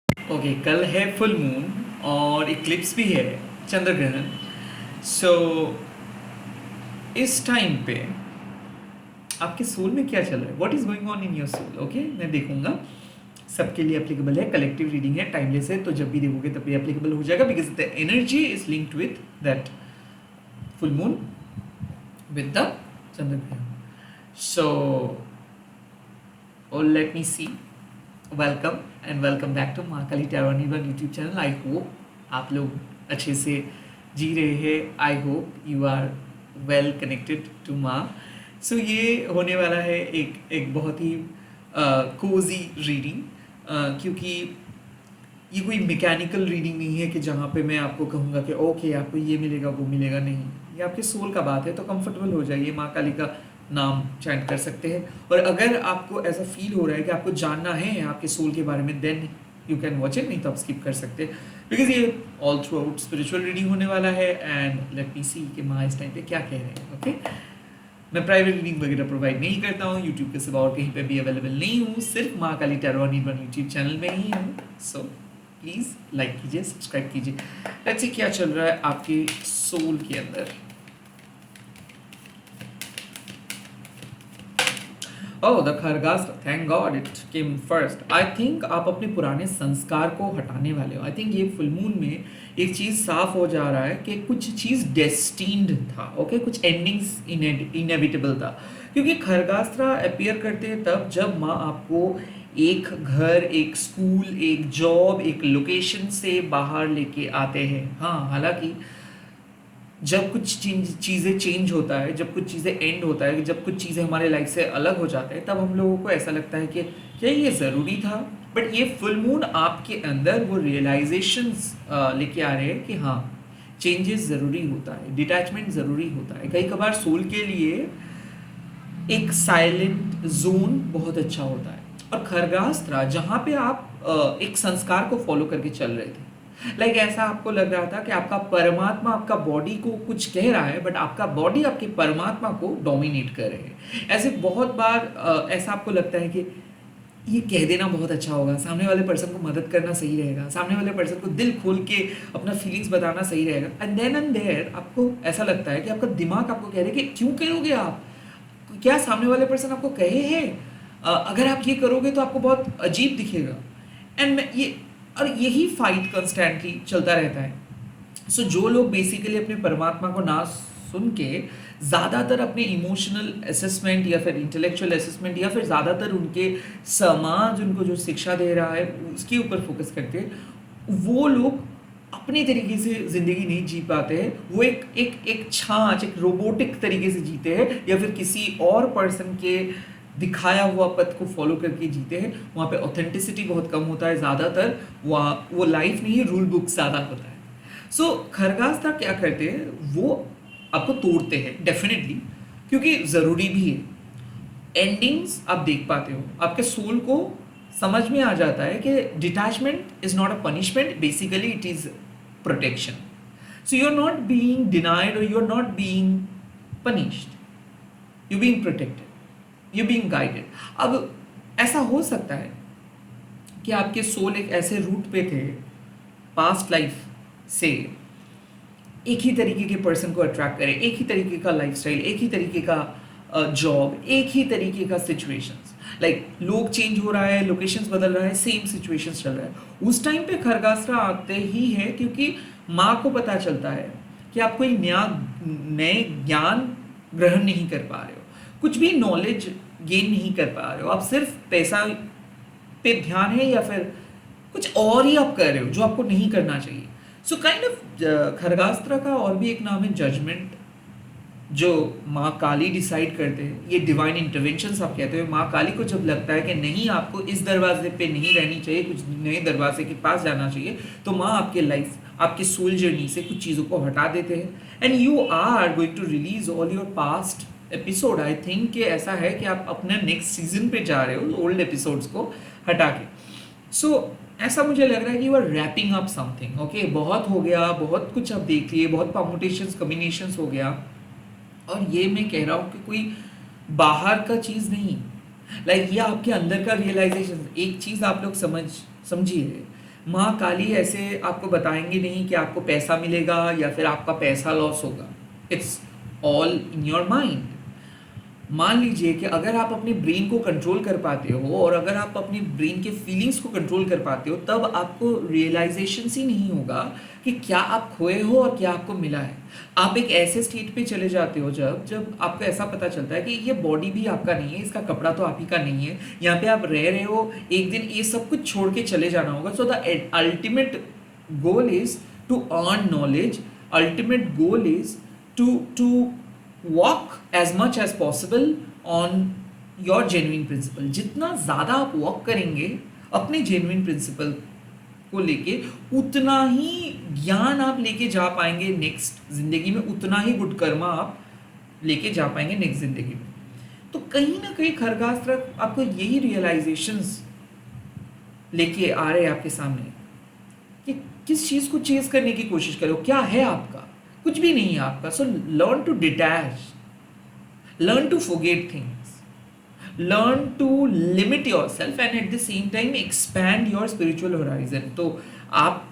Okay, कल है full moon और इक्लिप्स भी है, चंद्र ग्रहण। सो इस टाइम पे आपके सोल में क्या चल रहा है, what is going on in your soul. Okay, मैं देखूंगा, सबके लिए एप्लीकेबल है, कलेक्टिव रीडिंग है, टाइमलेस है, तो जब भी देखोगे तब भी एप्लीकेबल हो जाएगा because the energy is linked with that full moon with the chandra grahan. So let me see. Welcome and welcome back to Mahakali tarot one YouTube channel. I hope आप लोग अच्छे से जी रहे हैं। I hope you are well connected to Maa. So ये होने वाला है एक बहुत ही कोजी रीडिंग, क्योंकि ये कोई मैकेनिकल रीडिंग नहीं है कि जहाँ पे मैं आपको कहूँगा कि ओके आपको ये मिलेगा वो मिलेगा। नहीं, ये आपके सोल का बात है, तो कंफर्टेबल हो जाइए, माँ काली का नाम चैंट कर सकते हैं। और अगर आपको ऐसा फील हो रहा है कि आपको जानना है आपके सोल के बारे में, then you can watch it, नहीं तो आप स्किप कर सकते हैं बिकॉज ये all throughout spiritual reading होने वाला है। एंड लेट मी सी कि माँ इस टाइम पे क्या कह रहे हैं। ओके, मैं प्राइवेट रीडिंग वगैरह प्रोवाइड नहीं करता हूँ, यूट्यूब के सिवा और कहीं पे भी अवेलेबल नहीं हूँ, सिर्फ Maa Kali tarot one YouTube channel में ही हूँ। सो प्लीज़ लाइक कीजिए, सब्सक्राइब कीजिए। लेट्स सी क्या चल रहा है आपके सोल के अंदर। ओह, द खरगास्त्र, thank God it came first. I think आप अपने पुराने संस्कार को हटाने वाले हो। आई थिंक ये फुल मून में एक चीज़ साफ हो जा रहा है कि कुछ चीज़ डेस्टिन्ड था। ओके, कुछ एंडिंग्स इनएविटेबल था, क्योंकि खरगास्त्र अपियर करते हैं तब जब माँ आपको एक घर, एक स्कूल, एक जॉब, एक लोकेशन से बाहर लेके आते हैं। हाँ, हालांकि जब कुछ चीज़ें चेंज होता है, जब कुछ चीज़ें एंड होता है, जब कुछ चीज़ें हमारे लाइफ से अलग हो जाते हैं, तब हम लोगों को ऐसा लगता है कि क्या ये ज़रूरी था। बट ये फुल मून आपके अंदर वो रियलाइजेशंस लेके आ रहे हैं कि हाँ, चेंजेस ज़रूरी होता है, डिटैचमेंट ज़रूरी होता है। कई कभार सोल के लिए एक साइलेंट जोन बहुत अच्छा होता है। और खरगास्त्रा जहाँ पे आप एक संस्कार को फॉलो करके चल रहे थे, ऐसा आपको लग रहा था कि आपका परमात्मा आपका बॉडी को कुछ कह रहा है, बट आपका बॉडी आपके परमात्मा को डोमिनेट कर रहे हैं। ऐसे बहुत बार ऐसा आपको लगता है कि ये कह देना बहुत अच्छा होगा, सामने वाले पर्सन को मदद करना सही रहेगा, सामने वाले पर्सन को दिल खोल के अपना फीलिंग्स बताना सही रहेगा। एंड देयर आपको ऐसा लगता है कि आपका दिमाग आपको कह रहे कि क्यों करोगे आप, क्या सामने वाले पर्सन आपको कहे हैं अगर आप ये करोगे तो आपको बहुत अजीब दिखेगा। एंड ये और यही फाइट कंस्टेंटली चलता रहता है। सो जो लोग बेसिकली अपने परमात्मा को ना सुन के ज़्यादातर अपने इमोशनल असेसमेंट या फिर इंटेलेक्चुअल असेसमेंट या फिर ज़्यादातर उनके समाज उनको जो शिक्षा दे रहा है उसके ऊपर फोकस करते हैं, वो लोग अपने तरीके से ज़िंदगी नहीं जी पाते हैं। वो एक एक एक छाछ, एक रोबोटिक तरीके से जीते हैं, या फिर किसी और पर्सन के दिखाया हुआ पथ को फॉलो करके जीते हैं। वहाँ पे ऑथेंटिसिटी बहुत कम होता है, ज़्यादातर वहाँ वो लाइफ नहीं, रूल बुक ज़्यादा होता है। सो खरगास्ता क्या करते हैं, वो आपको तोड़ते हैं डेफिनेटली, क्योंकि ज़रूरी भी है। एंडिंग्स आप देख पाते हो, आपके सोल को समझ में आ जाता है कि detachment is not a punishment, basically it is protection. So you are not being denied और you are not being punished, you being protected, you being guided. अब ऐसा हो सकता है कि आपके सोल एक ऐसे रूट पे थे पास्ट लाइफ से, एक ही तरीके के पर्सन को अट्रैक्ट करे, एक ही तरीके का लाइफस्टाइल, एक ही तरीके का जॉब, एक ही तरीके का सिचुएशंस, लोग चेंज हो रहा है, लोकेशंस बदल रहा है, सेम सिचुएशंस चल रहा है। उस टाइम पे खरगास्त्रा आते ही है, क्योंकि माँ को पता चलता है कि आप कोई नए ज्ञान ग्रहण नहीं कर पा रहे हो, कुछ भी नॉलेज गेन नहीं कर पा रहे हो, आप सिर्फ पैसा पे ध्यान है या फिर कुछ और ही आप कर रहे हो जो आपको नहीं करना चाहिए। सो काइंड ऑफ खरगास्त्रा का और भी एक नाम है जजमेंट, जो माँ काली डिसाइड करते हैं। ये डिवाइन इंटरवेंशन आप कहते हो। माँ काली को जब लगता है कि नहीं, आपको इस दरवाजे पे नहीं रहनी चाहिए, कुछ नए दरवाजे के पास जाना चाहिए, तो माँ आपके लाइफ, आपके सोल जर्नी से कुछ चीज़ों को हटा देते हैं। And you are going to release all your past episode. I think कि ऐसा है कि आप अपने नेक्स्ट सीजन पे जा रहे हो ओल्ड एपिसोड्स को हटा के। सो ऐसा मुझे लग रहा है कि you are wrapping up something. Okay, बहुत हो गया, बहुत कुछ आप देख लिए, बहुत परमुटेशंस कम्बिनेशंस हो गया। और ये मैं कह रहा हूँ कि कोई बाहर का चीज़ नहीं, ये आपके अंदर का रियलाइजेशन। एक चीज़ आप लोग समझिए, माँ काली ऐसे आपको बताएंगे नहीं कि आपको पैसा मिलेगा या फिर आपका पैसा लॉस होगा। It's all in your mind. मान लीजिए कि अगर आप अपने ब्रेन को कंट्रोल कर पाते हो और अगर आप अपनी ब्रेन के फीलिंग्स को कंट्रोल कर पाते हो, तब आपको रियलाइजेशन ही नहीं होगा कि क्या आप खोए हो और क्या आपको मिला है। आप एक ऐसे स्टेट पे चले जाते हो जब जब आपको ऐसा पता चलता है कि ये बॉडी भी आपका नहीं है, इसका कपड़ा तो आप ही का नहीं है, यहाँ पे आप रह रहे हो, एक दिन ये सब कुछ छोड़ के चले जाना होगा। So the ultimate goal is to earn knowledge, ultimate goal is to walk as much as possible on your genuine principle। जितना ज़्यादा आप वॉक करेंगे अपने genuine principle को लेके, उतना ही ज्ञान आप लेके जा पाएंगे नेक्स्ट जिंदगी में, उतना ही गुड कर्मा आप लेके जा पाएंगे नेक्स्ट जिंदगी में। तो कहीं ना कहीं खरगास्त्र आपको यही रियलाइजेशंस लेके आ रहे हैं आपके सामने कि किस चीज़ को चेज करने की कोशिश करो, क्या है आपका, कुछ भी नहीं है आपका। So learn to detach, learn to forget things, learn to limit yourself and at the same time expand your spiritual horizon. तो आप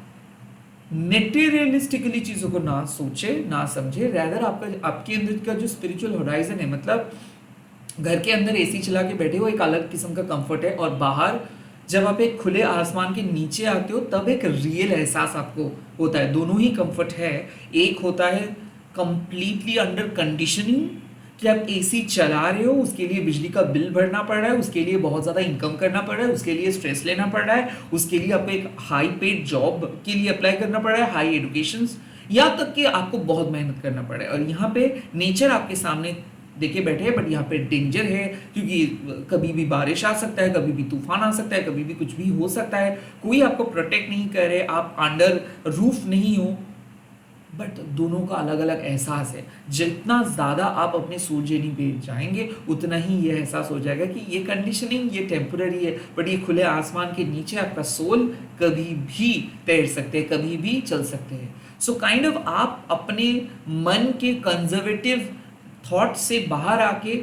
मेटेरियलिस्टिकली चीज़ों को ना सोचे, ना समझे, रैदर आपका आपके अंदर का जो स्पिरिचुअल होराइजन है, मतलब घर के अंदर एसी चला के बैठे हो एक अलग किस्म का कंफर्ट है, और बाहर जब आप एक खुले आसमान के नीचे आते हो तब एक रियल एहसास आपको होता है। दोनों ही कंफर्ट है। एक होता है कंप्लीटली अंडर कंडीशनिंग कि आप एसी चला रहे हो, उसके लिए बिजली का बिल भरना पड़ रहा है, उसके लिए बहुत ज़्यादा इनकम करना पड़ रहा है, उसके लिए स्ट्रेस लेना पड़ रहा है, उसके लिए आपको एक हाई पेड जॉब के लिए अप्लाई करना पड़ रहा है, हाई एजुकेशन, यहाँ तक कि आपको बहुत मेहनत करना पड़ रहा है। और यहाँ पे नेचर आपके सामने देखे बैठे हैं, बट यहाँ पे डेंजर है क्योंकि कभी भी बारिश आ सकता है, कभी भी तूफान आ सकता है, कभी भी कुछ भी हो सकता है, कोई आपको प्रोटेक्ट नहीं कर रहे, आप अंडर रूफ नहीं हो। बट दोनों का अलग अलग एहसास है। जितना ज़्यादा आप अपने सोल जर्नी पे जाएंगे उतना ही ये एहसास हो जाएगा कि ये कंडीशनिंग ये टेम्पररी है, बट ये खुले आसमान के नीचे आपका सोल कभी भी तैर सकते हैं, कभी भी चल सकते हैं। सो काइंड ऑफ आप अपने मन के कंजर्वेटिव थॉट से बाहर आके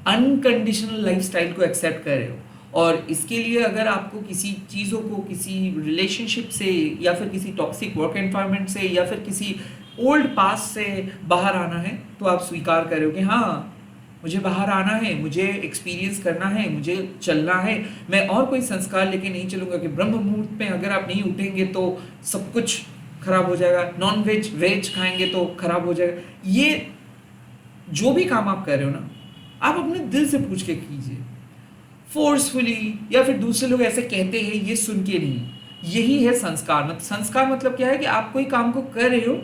अनकंडीशनल लाइफस्टाइल को एक्सेप्ट कर रहे हो। और इसके लिए अगर आपको किसी चीज़ों को, किसी रिलेशनशिप से या फिर किसी टॉक्सिक वर्क एनवायरनमेंट से या फिर किसी ओल्ड पास्ट से बाहर आना है, तो आप स्वीकार कर रहे हो कि हाँ मुझे बाहर आना है, मुझे एक्सपीरियंस करना है, मुझे चलना है, मैं और कोई संस्कार लेके नहीं चलूँगा कि ब्रह्म मुहूर्त में अगर आप नहीं उठेंगे तो सब कुछ खराब हो जाएगा, नॉन वेज वेज खाएंगे तो खराब हो जाएगा। ये जो भी काम आप कर रहे हो ना, आप अपने दिल से पूछ के कीजिए, फोर्सफुली या फिर दूसरे लोग ऐसे कहते हैं ये सुन के नहीं। यही है संस्कार। संस्कार मतलब क्या है कि आप कोई काम को कर रहे हो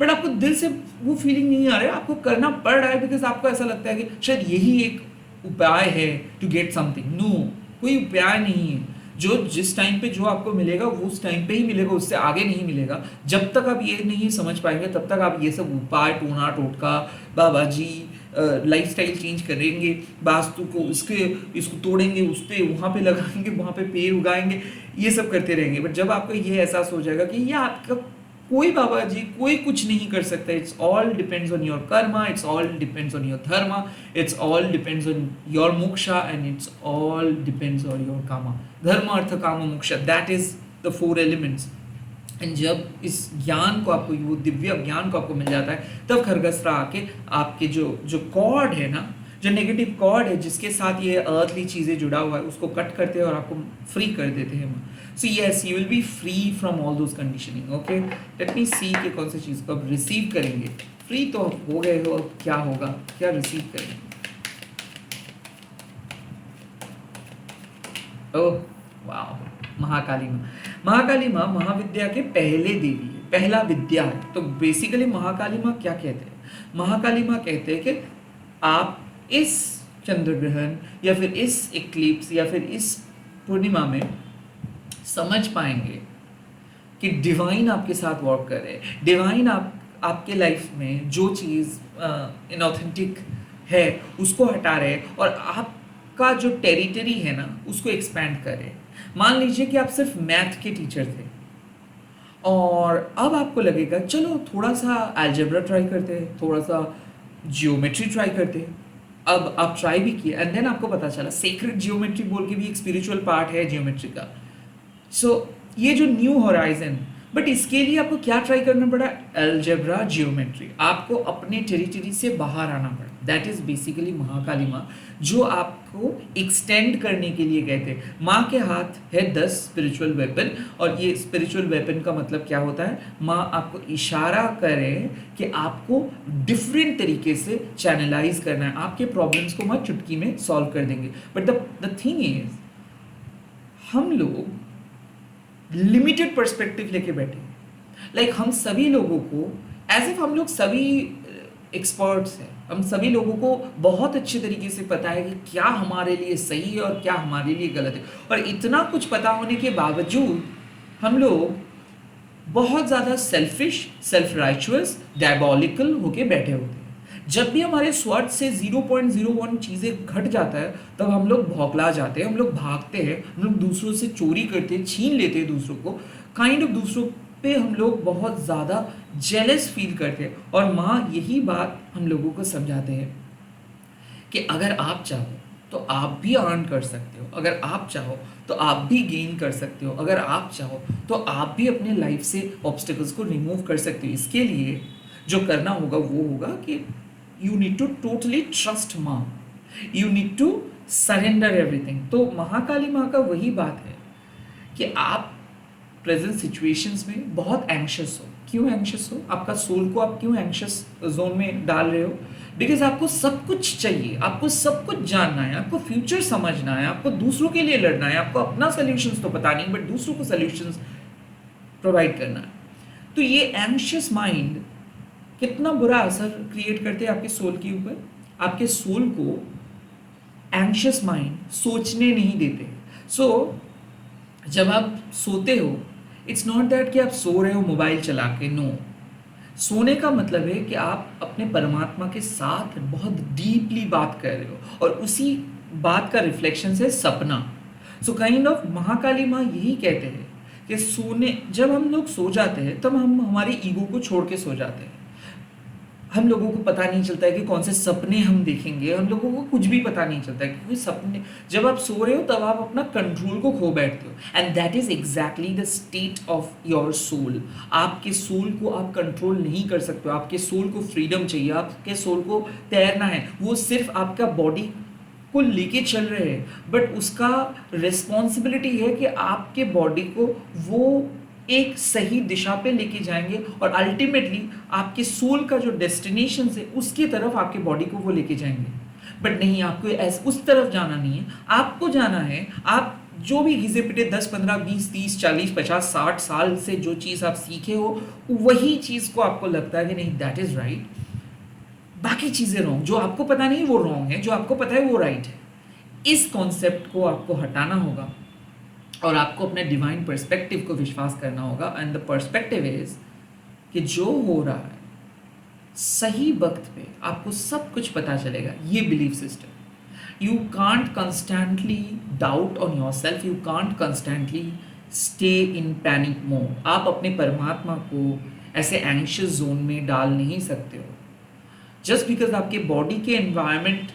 बट आपको दिल से वो फीलिंग नहीं आ रहा है, आपको करना पड़ रहा है बिकॉज आपको ऐसा लगता है कि शायद यही एक उपाय है टू गेट समथिंग। नो, कोई उपाय नहीं है। जो जिस टाइम पे जो आपको मिलेगा वो उस टाइम पे ही मिलेगा, उससे आगे नहीं मिलेगा। जब तक आप ये नहीं समझ पाएंगे तब तक आप ये सब उपाय, टोना टोटका, बाबा जी, लाइफस्टाइल चेंज करेंगे, वास्तु को इसको तोड़ेंगे, उस पर वहाँ पे लगाएंगे, वहाँ पे पेड़ उगाएंगे, ये सब करते रहेंगे। बट जब आपको ये एहसास हो जाएगा कि ये आपका कोई बाबा जी कोई कुछ नहीं कर सकता, it's all depends on your karma, it's all depends on your dharma, it's all depends on your moksha and it's all depends on your kama. Dharma artha kama moksha, that is the 4 elements. And जब इस ज्ञान को आपको, वो दिव्य ज्ञान को आपको मिल जाता है, तब खरगस्त्र आके आपके जो कॉर्ड है ना, जो नेगेटिव कॉर्ड है जिसके साथ ये अर्थली चीज़ें जुड़ा हुआ है, उसको कट करते हैं और आपको फ्री कर देते हैं। So yes, you will be free from all those conditioning. Okay, let me see कि कौन सी चीज़ को आप रिसीव करेंगे। फ्री तो हो गए हो, अब क्या होगा, क्या रिसीव करेंगे? ओह वाह, महाकाली माँ। महाकाली माँ महाविद्या के पहले देवी है, पहला विद्या है। तो बेसिकली महाकाली माँ क्या कहते हैं? महाकाली माँ कहते हैं कि आप इस चंद्र ग्रहण या फिर इस इक्लिप्स या फिर इस पूर्णिमा में समझ पाएंगे कि डिवाइन आपके साथ वर्क कर रहे हैं। डिवाइन आपके लाइफ में जो चीज़ इनऑथेंटिक है उसको हटा रहे हैं और आपका जो टेरिटरी है ना उसको एक्सपैंड कर रहे हैं। मान लीजिए कि आप सिर्फ मैथ के टीचर थे और अब आपको लगेगा चलो थोड़ा सा अलजेब्रा ट्राई करते हैं, थोड़ा सा जियोमेट्री ट्राई करते हैं। अब आप ट्राई भी किए एंड देन आपको पता चला सेक्रेड जियोमेट्री बोल के भी एक स्पिरिचुअल पार्ट है जियोमेट्री का। सो ये जो न्यू होराइजन, बट इसके लिए आपको क्या ट्राई करना पड़ा? अलजेब्रा, जियोमेट्री, आपको अपने टेरिटरी से बाहर आना पड़ा। दैट इज बेसिकली महाकाली माँ, जो आपको एक्सटेंड करने के लिए कहते हैं। माँ के हाथ है 10 स्पिरिचुअल वेपन, और ये स्पिरिचुअल वेपन का मतलब क्या होता है? माँ आपको इशारा करे कि आपको डिफरेंट तरीके से चैनलाइज करना है। आपके प्रॉब्लम्स को माँ चुटकी में सॉल्व कर देंगे। बट द थिंग इज, हम लोग लिमिटेड पर्सपेक्टिव लेके बैठे हैं। लाइक हम सभी लोगों को एज इफ हम लोग सभी एक्सपर्ट्स हैं, हम सभी लोगों को बहुत अच्छे तरीके से पता है कि क्या हमारे लिए सही है और क्या हमारे लिए गलत है। और इतना कुछ पता होने के बावजूद हम लोग बहुत ज़्यादा सेल्फिश, सेल्फ राइचुअस, डायबॉलिकल होके बैठे होते हैं। जब भी हमारे स्वार्थ से 0.01 चीज़ें घट जाता है, तब हम लोग भौकला जाते हैं, हम लोग भागते हैं, हम लोग दूसरों से चोरी करते हैं, छीन लेते हैं दूसरों को, काइंड ऑफ दूसरों पे हम लोग बहुत ज़्यादा जेलस फील करते हैं। और माँ यही बात हम लोगों को समझाते हैं कि अगर आप चाहो तो आप भी अर्न कर सकते हो, अगर आप चाहो तो आप भी गेन कर सकते हो, अगर आप चाहो तो आप भी अपने लाइफ से ऑब्स्टिकल्स को रिमूव कर सकते हो। इसके लिए जो करना होगा वो होगा कि you need to totally trust Maa, you need to surrender everything. तो महाकाली माँ का वही बात है कि आप प्रेजेंट सिचुएशंस में बहुत एंशियस हो। क्यों एंशियस हो? आपका सोल को आप क्यों एंशियस जोन में डाल रहे हो? बिकॉज आपको सब कुछ चाहिए, आपको सब कुछ जानना है, आपको फ्यूचर समझना है, आपको दूसरों के लिए लड़ना है, आपको अपना सोल्यूशंस तो पता नहीं बट दूसरों को सोल्यूशंस प्रोवाइड करना है। तो ये एंशियस माइंड कितना बुरा असर क्रिएट करते हैं आपके सोल के ऊपर। आपके सोल को एंशियस माइंड सोचने नहीं देते। सो जब आप सोते हो, इट्स नॉट दैट कि आप सो रहे हो मोबाइल चला के, नो। सोने का मतलब है कि आप अपने परमात्मा के साथ बहुत डीपली बात कर रहे हो, और उसी बात का रिफ्लेक्शन है सपना। सो काइंड ऑफ महाकाली माँ यही कहते हैं कि सोने, जब हम लोग सो जाते हैं तब हम हमारी ईगो को छोड़ के सो जाते हैं। हम लोगों को पता नहीं चलता है कि कौन से सपने हम देखेंगे, हम लोगों को कुछ भी पता नहीं चलता है, क्योंकि सपने, जब आप सो रहे हो तब आप अपना कंट्रोल को खो बैठते हो। And that is exactly the state of your soul. आपके सोल को आप कंट्रोल नहीं कर सकते हो, आपके सोल को फ्रीडम चाहिए, आपके सोल को तैरना है। वो सिर्फ आपका बॉडी को लेके चल रहे हैं, बट उसका रिस्पॉन्सिबिलिटी है कि आपके बॉडी को वो एक सही दिशा पे लेके जाएंगे, और अल्टीमेटली आपके सोल का जो डेस्टिनेशन है उसकी तरफ आपके बॉडी को वो लेके जाएंगे। बट नहीं, आपको ऐसे उस तरफ जाना नहीं है। आपको जाना है, आप जो भी घिसे पिटे 10, 15, 20, 30, 40, 50, 60 साल से जो चीज़ आप सीखे हो, वही चीज़ को आपको लगता है कि नहीं दैट इज़ राइट, बाकी चीज़ें रॉन्ग। जो आपको पता नहीं वो रॉन्ग है, जो आपको पता है वो राइट है। इस कॉन्सेप्ट को आपको हटाना होगा और आपको अपने डिवाइन पर्सपेक्टिव को विश्वास करना होगा। एंड द पर्सपेक्टिव इज कि जो हो रहा है सही वक्त पे आपको सब कुछ पता चलेगा। ये belief system, you can't constantly doubt on your self, you can't constantly stay in panic mode. आप अपने परमात्मा को ऐसे एंशियस जोन में डाल नहीं सकते हो। जस्ट बिकॉज आपके बॉडी के एनवायरनमेंट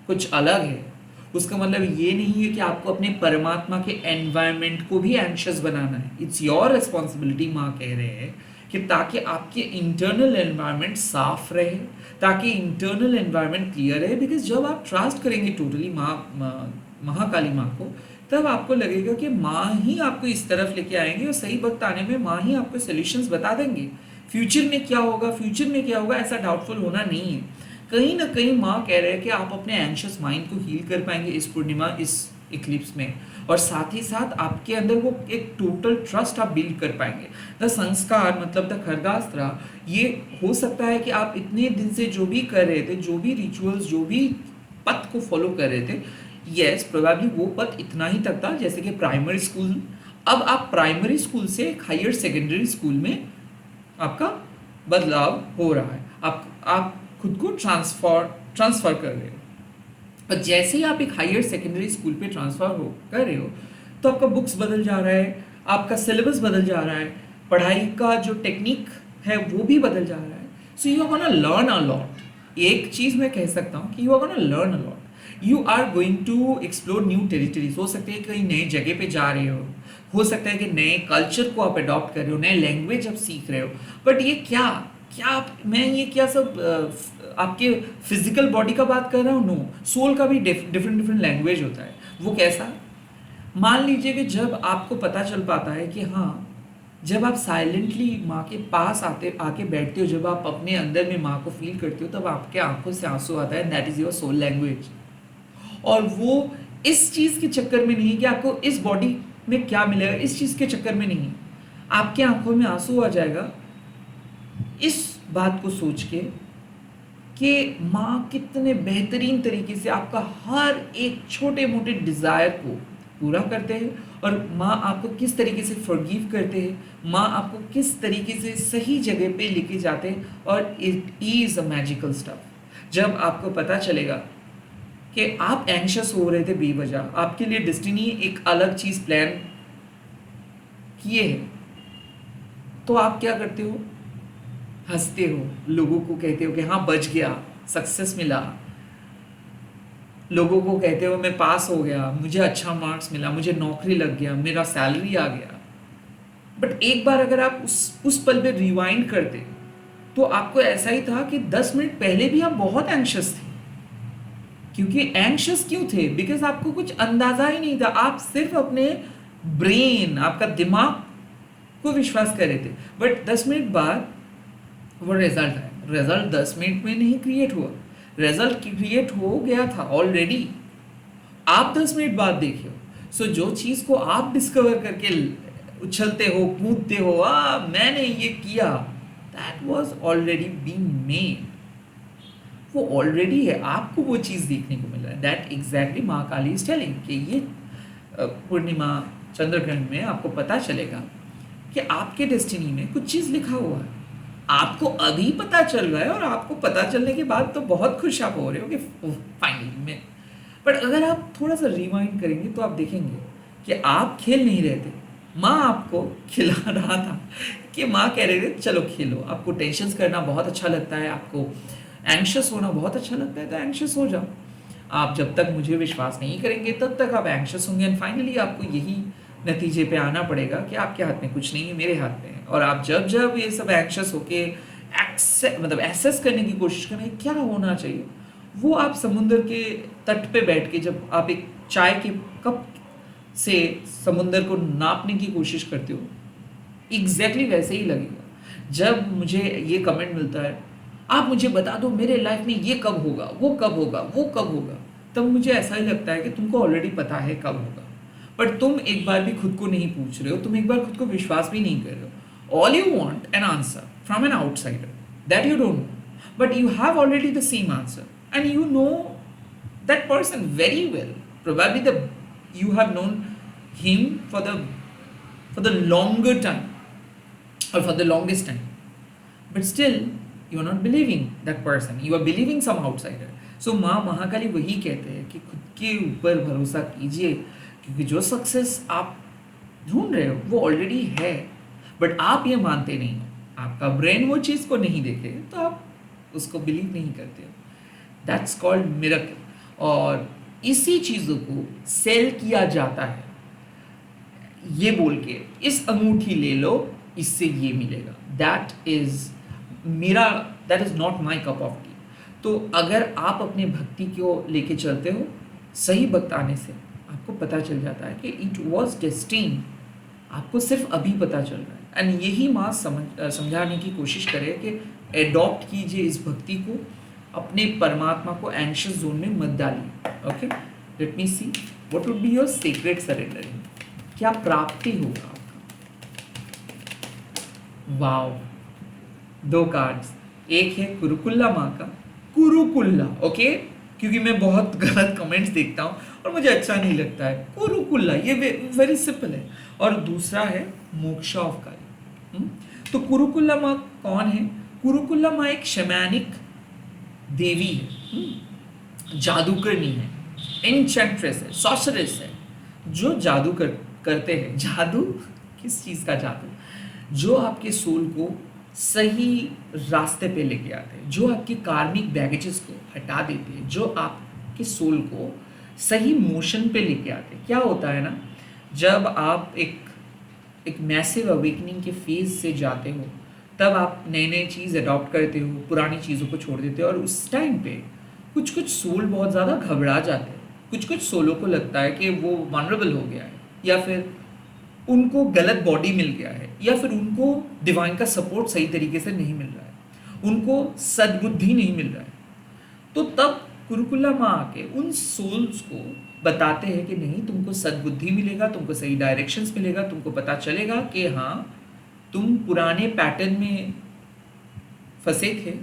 कुछ अलग है, उसका मतलब ये नहीं है कि आपको अपने परमात्मा के एनवायरनमेंट को भी एंशियस बनाना है। इट्स योर रिस्पॉन्सिबिलिटी, माँ कह रहे हैं कि ताकि आपके इंटरनल एनवायरनमेंट साफ रहे, ताकि इंटरनल एनवायरनमेंट क्लियर रहे। बिकॉज जब आप ट्रस्ट करेंगे टोटली महाकाली माँ को, तब आपको लगेगा कि माँ ही आपको इस तरफ लेके आएंगे, और सही वक्त आने में माँ ही आपको सॉल्यूशंस बता देंगे। फ्यूचर में क्या होगा, फ्यूचर में क्या होगा, ऐसा डाउटफुल होना नहीं है। कहीं ना कहीं माँ कह रहे हैं कि आप अपने एंशियस माइंड को हील कर पाएंगे इस पूर्णिमा, इस इक्लिप्स में, और साथ ही साथ आपके अंदर वो एक टोटल ट्रस्ट आप बिल्ड कर पाएंगे। द संस्कार मतलब द खरगास्त्रा, ये हो सकता है कि आप इतने दिन से जो भी कर रहे थे, जो भी रिचुअल्स, जो भी पथ को फॉलो कर रहे थे, यस प्रोबेबली वो पथ इतना ही तक था जैसे कि प्राइमरी स्कूल। अब आप प्राइमरी स्कूल से हायर सेकेंडरी स्कूल में आपका बदलाव हो रहा है, आप खुद को ट्रांसफर कर रहे हो। और जैसे ही आप एक हायर सेकेंडरी स्कूल पे ट्रांसफर कर रहे हो, तो आपका बुक्स बदल जा रहा है, आपका सिलेबस बदल जा रहा है, पढ़ाई का जो टेक्निक है वो भी बदल जा रहा है। So you are gonna learn a lot. एक चीज़ मैं कह सकता हूँ कि you are gonna learn a lot. You are going to explore new territories. हो सकता है कहीं नए जगह पे जा रहे हो सकता है कि नए कल्चर को आप अडॉप्ट कर रहे हो, नए लैंग्वेज आप सीख रहे हो। बट ये क्या क्या मैं ये क्या सब आपके फिजिकल बॉडी का बात कर रहा हूँ? नो, सोल का भी डिफरेंट डिफरेंट लैंग्वेज होता है। वो कैसा? मान लीजिए कि जब आपको पता चल पाता है कि हाँ, जब आप साइलेंटली माँ के पास आके बैठते हो, जब आप अपने अंदर में माँ को फील करते हो, तब आपके आंखों से आंसू आता है। That is your soul language. और वो इस चीज़ के चक्कर में नहीं कि आपको इस बॉडी में क्या मिलेगा, इस चीज़ के चक्कर में नहीं, आपके आंखों में आंसू आ जाएगा इस बात को सोच के कि माँ कितने बेहतरीन तरीके से आपका हर एक छोटे मोटे डिज़ायर को पूरा करते हैं, और माँ आपको किस तरीके से फॉरगिव करते हैं, माँ आपको किस तरीके से सही जगह पे लेके जाते हैं। और it is a magical stuff. जब आपको पता चलेगा कि आप एंग्शियस हो रहे थे बेवजह, आपके लिए डेस्टिनी एक अलग चीज़ प्लान किए है, तो आप क्या करते हो? हंसते हो, लोगों को कहते हो कि हाँ बच गया, सक्सेस मिला, लोगों को कहते हो मैं पास हो गया, मुझे अच्छा मार्क्स मिला, मुझे नौकरी लग गया, मेरा सैलरी आ गया। बट एक बार अगर आप उस पल पे रिवाइंड करते, तो आपको ऐसा ही था कि 10 मिनट पहले भी आप बहुत एंग्शियस थे। क्योंकि एंग्शियस क्यों थे? बिकॉज आपको कुछ अंदाजा ही नहीं था, आप सिर्फ अपने ब्रेन, आपका दिमाग को विश्वास कर रहे थे। बट 10 मिनट बाद वो रिजल्ट है। रिजल्ट 10 मिनट में नहीं क्रिएट हुआ, रिजल्ट क्रिएट हो गया था ऑलरेडी, आप 10 मिनट बाद देखे हो। सो जो चीज़ को आप डिस्कवर करके उछलते हो, कूदते हो, मैंने ये किया, that was already being made. वो ऑलरेडी है, आपको वो चीज़ देखने को मिल रहा है। दैट एग्जैक्टली माँ काली इज टेलिंग कि ये पूर्णिमा चंद्रग्रहण में आपको पता चलेगा कि आपके डेस्टिनी में कुछ चीज़ लिखा हुआ है। आपको अभी पता चल रहा है, और आपको पता चलने के बाद तो बहुत खुश आप हो रहे हो कि फाइनली में। बट अगर आप थोड़ा सा रिवाइंड करेंगे तो आप देखेंगे कि आप खेल नहीं रहे थे, माँ आपको खिला रहा था। कि माँ कह रहे थे चलो खेलो, आपको टेंशन करना बहुत अच्छा लगता है, आपको एंग्शियस होना बहुत अच्छा लगता है, तो एंग्शियस हो जाओ। आप जब तक मुझे विश्वास नहीं करेंगे तब तक आप एंग्शियस होंगे, एंड फाइनली आपको यही नतीजे पे आना पड़ेगा कि आपके हाथ में कुछ नहीं है, मेरे हाथ में है। और आप जब जब ये सब एंग्शियस होके मतलब एसेस करने की कोशिश करें क्या होना चाहिए, वो आप समुद्र के तट पे बैठ के जब आप एक चाय के कप से समुद्र को नापने की कोशिश करते हो, एग्जैक्टली वैसे ही लगेगा। जब मुझे ये कमेंट मिलता है आप मुझे बता दो मेरे लाइफ में ये कब होगा, वो कब होगा, वो कब होगा, तब मुझे ऐसा ही लगता है कि तुमको ऑलरेडी पता है कब होगा, पर तुम एक बार भी खुद को नहीं पूछ रहे हो, तुम एक बार खुद को विश्वास भी नहीं कर रहे हो। All you want an answer from an outsider that you don't know, but you have already the same answer and you know that person very well. Probably the you have known him for the longer time or for the longest time, but still you are not believing that person, you are believing some outsider. So माँ महाकाली वही कहते हैं कि खुद के ऊपर भरोसा कीजिए, क्योंकि जो सक्सेस आप ढूंढ रहे हो वो ऑलरेडी है, बट आप ये मानते नहीं हो, आपका ब्रेन वो चीज़ को नहीं देखे तो आप उसको बिलीव नहीं करते हो। That's called miracle. और इसी चीज़ों को सेल किया जाता है ये बोल के, इस अंगूठी ले लो इससे ये मिलेगा। That is not my cup of T. तो अगर आप अपने भक्ति को लेके चलते हो, सही वक्त आने से आपको पता चल जाता है कि इट वॉज डेस्टिन, आपको सिर्फ अभी पता चल रहा है। एंड यही माँ समझाने की कोशिश करे कि एडॉप्ट कीजिए इस भक्ति को, अपने परमात्मा को एंशियस जोन में मत डालिए। Okay, let me see what would be your secret surrendering, क्या प्राप्ति होगा आपका। वाओ, 2 कार्ड्स, एक है कुरुकुल्ला माँ का, कुरुकुल्ला, ओके, क्योंकि मैं बहुत गलत कमेंट्स देखता हूँ और मुझे अच्छा नहीं लगता है। कुरुकुल्ला ये वेरी सिंपल है। और दूसरा है मोक्षा ऑफ काली। तो कुरुकुल्ला माँ कौन है? कुरुकुल्ला माँ एक शैमानिक देवी है, जादूगरनी है, एन्चेंट्रेस है, सॉर्सरेस है, जो जादू करते हैं। जादू किस चीज़ का जादू? जो आपके सोल को सही रास्ते पे लेके आते हैं, जो आपकी कार्मिक बैगेजेस को हटा देते हैं, जो आपके आपके सोल को सही मोशन पे लेके आते हैं। क्या होता है ना, जब आप एक मैसिव अवेकनिंग के फेज से जाते हो, तब आप नए नए चीज़ अडॉप्ट करते हो, पुरानी चीज़ों को छोड़ देते हो, और उस टाइम पे कुछ कुछ सोल बहुत ज़्यादा घबरा जाते हैं। कुछ कुछ सोलों को लगता है कि वो वनरेबल हो गया है, या फिर उनको गलत बॉडी मिल गया है, या फिर उनको डिवाइन का सपोर्ट सही तरीके से नहीं मिल रहा है, उनको सद्बुद्धि नहीं मिल रहा है। तो तब कुरुकुला माँ आके उन सोल्स को बताते हैं कि नहीं, तुमको सद्बुद्धि मिलेगा, तुमको सही डायरेक्शंस मिलेगा, तुमको पता चलेगा कि हाँ, तुम पुराने पैटर्न में फंसे थे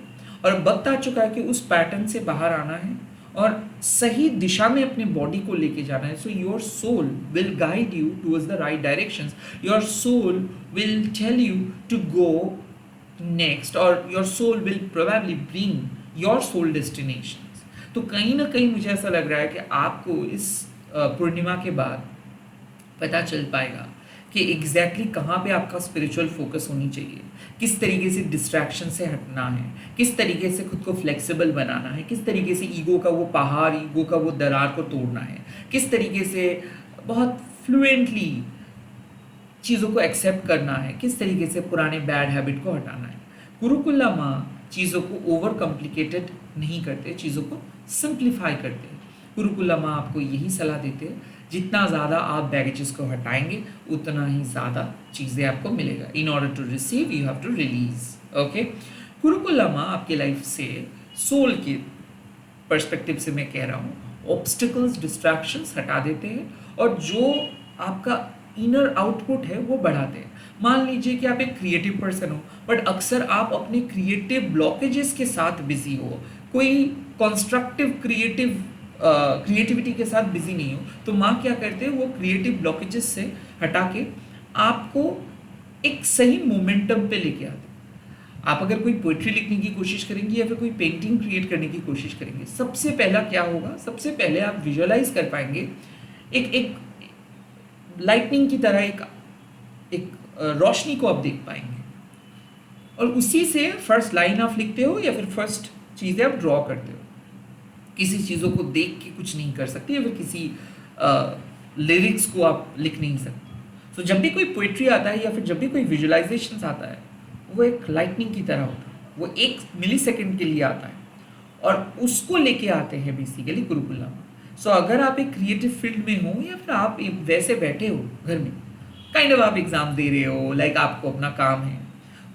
और वक्त आ चुका है कि उस पैटर्न से बाहर आना है और सही दिशा में अपने बॉडी को लेके जाना है। So your soul will guide you towards the right directions, your soul will tell you to go next, और your soul will probably bring your soul destinations. तो कहीं ना कहीं मुझे ऐसा लग रहा है कि आपको इस पूर्णिमा के बाद पता चल पाएगा कि एग्जैक्टली कहाँ पे आपका स्पिरिचुअल फोकस होनी चाहिए, किस तरीके से डिस्ट्रैक्शन से हटना है, किस तरीके से खुद को फ्लेक्सिबल बनाना है, किस तरीके से ईगो का वो पहाड़, ईगो का वो दरार को तोड़ना है, किस तरीके से बहुत फ्लुएंटली चीज़ों को एक्सेप्ट करना है, किस तरीके से पुराने बैड हैबिट को हटाना है। कुरुकुला माँ चीज़ों को ओवर कॉम्प्लिकेटेड नहीं करते, चीज़ों को सिंप्लीफाई करते हैं। कुरुकुला माँ आपको यही सलाह देते हैं, जितना ज़्यादा आप बैगेजेस को हटाएंगे उतना ही ज़्यादा चीज़ें आपको मिलेगा। In order to receive you have to release. Okay, Kurukulla Maa आपके लाइफ से सोल के पर्सपेक्टिव से मैं कह रहा हूँ, ऑब्स्टिकल्स, डिस्ट्रैक्शंस हटा देते हैं और जो आपका इनर आउटपुट है वो बढ़ाते हैं। मान लीजिए कि आप एक क्रिएटिव पर्सन हो, बट अक्सर आप अपने क्रिएटिव ब्लॉकेजेस के साथ बिजी हो, कोई कॉन्स्ट्रक्टिव क्रिएटिविटी के साथ बिजी नहीं हो, तो माँ क्या करते हैं, वो क्रिएटिव ब्लॉकेजेस से हटा के आपको एक सही मोमेंटम पे लेके आते हैं। आप अगर कोई पोइट्री लिखने की कोशिश करेंगे या फिर कोई पेंटिंग क्रिएट करने की कोशिश करेंगे, सबसे पहला क्या होगा, सबसे पहले आप विजुअलाइज कर पाएंगे एक लाइटनिंग की तरह एक रोशनी को आप देख पाएंगे, और उसी से फर्स्ट लाइन आप लिखते हो या फिर फर्स्ट चीज़ें आप ड्रॉ करते हो। किसी चीज़ों को देख के कुछ नहीं कर सकते, या फिर किसी लिरिक्स को आप लिख नहीं सकते। तो जब भी कोई पोइट्री आता है या फिर जब भी कोई विजुअलाइजेशन आता है, वो एक लाइटनिंग की तरह होता है, वो 1 मिलीसेकंड के लिए आता है और उसको लेके आते हैं बेसिकली कुरुकुला में। सो अगर आप एक क्रिएटिव फील्ड में हो या फिर आप वैसे बैठे हो घर में, काइंड ऑफ आप एग्जाम दे रहे हो, लाइक आपको अपना काम है,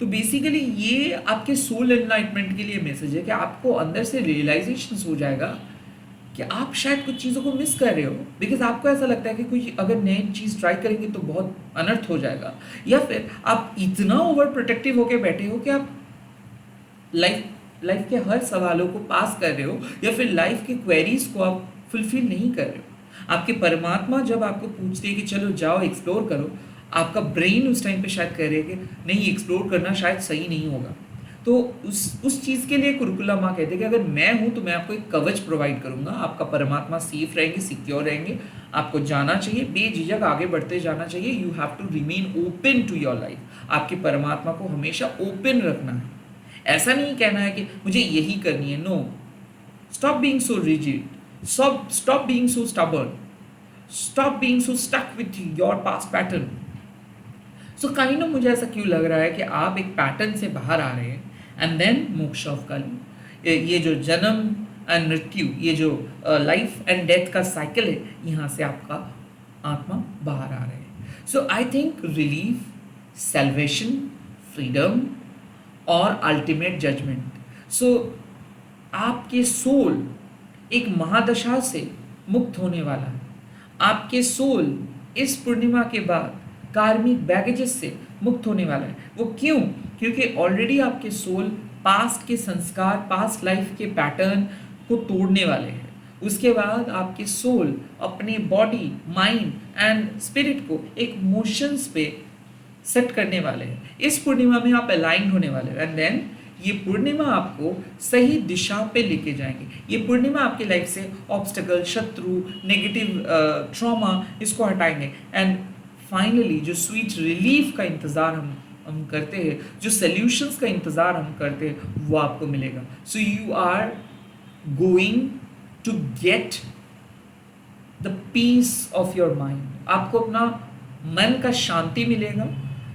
तो बेसिकली ये आपके सोल एनलाइटमेंट के लिए मैसेज है कि आपको अंदर से रियलाइजेशन हो जाएगा कि आप शायद कुछ चीज़ों को मिस कर रहे हो, बिकॉज आपको ऐसा लगता है कि कोई अगर नई चीज़ ट्राई करेंगे तो बहुत अनर्थ हो जाएगा, या फिर आप इतना ओवर प्रोटेक्टिव होकर बैठे हो कि आप लाइफ के हर सवालों को पास कर रहे हो, या फिर लाइफ के क्वेरीज को आप फुलफिल नहीं कर रहे हो। आपके परमात्मा जब आपको पूछते हैं कि चलो जाओ एक्सप्लोर करो, आपका ब्रेन उस टाइम पे शायद कह रहे हैं कि नहीं, एक्सप्लोर करना शायद सही नहीं होगा। तो उस चीज़ के लिए कुरुकुला माँ कहते हैं कि अगर मैं हूँ तो मैं आपको एक कवच प्रोवाइड करूँगा, आपका परमात्मा सेफ रहेंगे, सिक्योर रहेंगे, आपको जाना चाहिए, बेझिझक आगे बढ़ते जाना चाहिए। You have to remain open to your life, आपके परमात्मा को हमेशा ओपन रखना है। ऐसा नहीं कहना है कि मुझे यही करनी है, no, stop being so rigid, stop being so stubborn, stop being so stuck with your past pattern. So kind of मुझे ऐसा क्यों लग रहा है कि आप एक पैटर्न से बाहर आ रहे हैं, एंड देन मोक्ष ऑफ कली, ये जो जन्म एंड मृत्यु, ये जो लाइफ एंड डेथ का साइकिल है, यहाँ से आपका आत्मा बाहर आ रहे हैं। So I think relief, salvation, freedom और अल्टीमेट जजमेंट। सो आपके सोल एक महादशा से मुक्त होने वाला है। आपके सोल इस पूर्णिमा के बाद कार्मिक बैगेजेस से मुक्त होने वाला है। वो क्यों? क्योंकि ऑलरेडी आपके सोल पास्ट के संस्कार, पास्ट लाइफ के पैटर्न को तोड़ने वाले हैं। उसके बाद आपके सोल अपने बॉडी, माइंड एंड स्पिरिट को एक मोशंस पे सेट करने वाले हैं। इस पूर्णिमा में आप अलाइन होने वाले हैं, एंड देन ये पूर्णिमा आपको सही दिशा पे लेके जाएंगे। ये पूर्णिमा आपकी लाइफ से ऑब्स्टेकल, शत्रु, नेगेटिव ट्रॉमा, इसको हटाएंगे, एंड फाइनली जो स्वीट रिलीफ का इंतज़ार हम करते हैं, जो सल्यूशंस का इंतज़ार हम करते हैं, वो आपको मिलेगा। So you are going to get the peace of your mind. आपको अपना मन का शांति मिलेगा,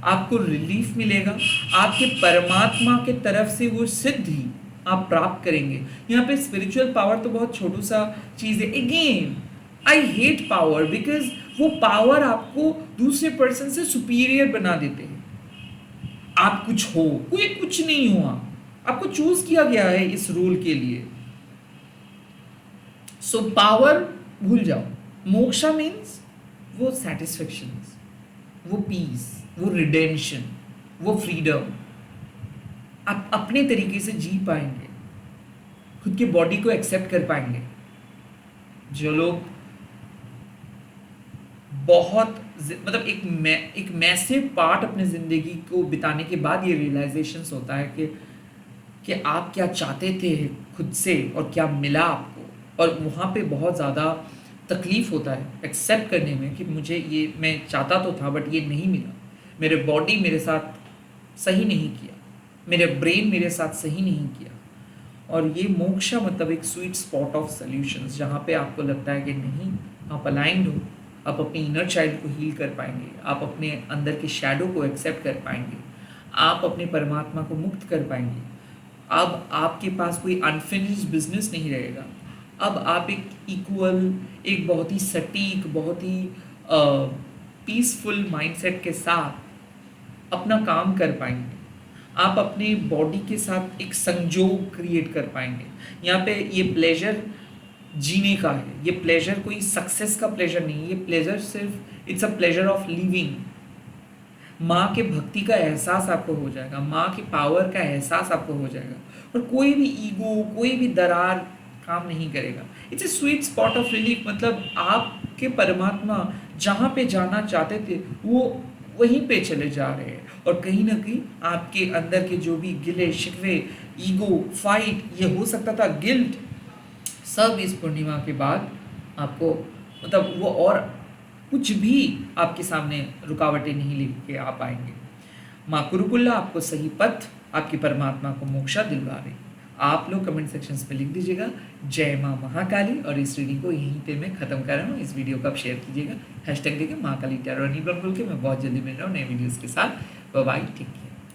आपको रिलीफ मिलेगा, आपके परमात्मा के तरफ से वो सिद्धि आप प्राप्त करेंगे। यहाँ पे स्पिरिचुअल पावर तो बहुत छोटू सा चीज़ है। Again I hate power because वो पावर आपको दूसरे पर्सन से सुपीरियर बना देते हैं। आप कुछ हो, कोई कुछ नहीं हुआ, आपको चूज किया गया है इस रोल के लिए। सो पावर भूल जाओ। मोक्षा मीन्स वो सेटिस्फेक्शन, वो पीस, वो रिडेम्पशन, वो फ्रीडम। आप अपने तरीके से जी पाएंगे, खुद की बॉडी को एक्सेप्ट कर पाएंगे। जो लोग बहुत मतलब एक मैसिव पार्ट अपने ज़िंदगी को बिताने के बाद ये रियलाइजेशन होता है कि आप क्या चाहते थे खुद से और क्या मिला आपको। और वहाँ पे बहुत ज़्यादा तकलीफ़ होता है एक्सेप्ट करने में कि मुझे ये मैं चाहता तो था बट ये नहीं मिला, मेरे बॉडी मेरे साथ सही नहीं किया, मेरे ब्रेन मेरे साथ सही नहीं किया। और ये मोक्षा मतलब एक स्वीट स्पॉट ऑफ सॉल्यूशंस, जहाँ पे आपको लगता है कि नहीं, आप अलाइंड हो, आप अपने इनर चाइल्ड को हील कर पाएंगे, आप अपने अंदर के शैडो को एक्सेप्ट कर पाएंगे, आप अपने परमात्मा को मुक्त कर पाएंगे। अब आपके पास कोई अनफिनिश्ड बिजनेस नहीं रहेगा। अब आप एक इक्वल, एक बहुत ही सटीक, बहुत ही पीसफुल माइंडसेट के साथ अपना काम कर पाएंगे। आप अपने बॉडी के साथ एक संजोग क्रिएट कर पाएंगे। यहाँ पे ये प्लेजर जीने का है, ये प्लेजर कोई सक्सेस का प्लेजर नहीं, ये प्लेजर सिर्फ it's a pleasure of living. माँ के भक्ति का एहसास आपको हो जाएगा, माँ की पावर का एहसास आपको हो जाएगा, और कोई भी ईगो, कोई भी दरार काम नहीं करेगा। It's a sweet spot of relief. मतलब आपके परमात्मा जहाँ पे जाना चाहते थे वो वहीं पे चले जा रहे हैं, और कहीं ना कहीं आपके अंदर के जो भी गिले शिकवे, ईगो, फाइट, ये हो सकता था गिल्ट, सब इस पूर्णिमा के बाद आपको मतलब वो और कुछ भी आपके सामने रुकावटें नहीं लेके आ पाएंगे। माँ कुरुकुल्ला आपको सही पथ, आपकी परमात्मा को मोक्षा दिलवा रही। आप लोग कमेंट सेक्शंस पे लिख दीजिएगा जय माँ महाकाली, और इस रीडिंग को यहीं पे मैं खत्म कर रहा हूँ। इस वीडियो को आप शेयर कीजिएगा, हैशटैग देके महाकाली टैरो बोल के। मैं बहुत जल्दी मिल रहा हूँ नए वीडियोज़ के साथ। Bye bye, take care.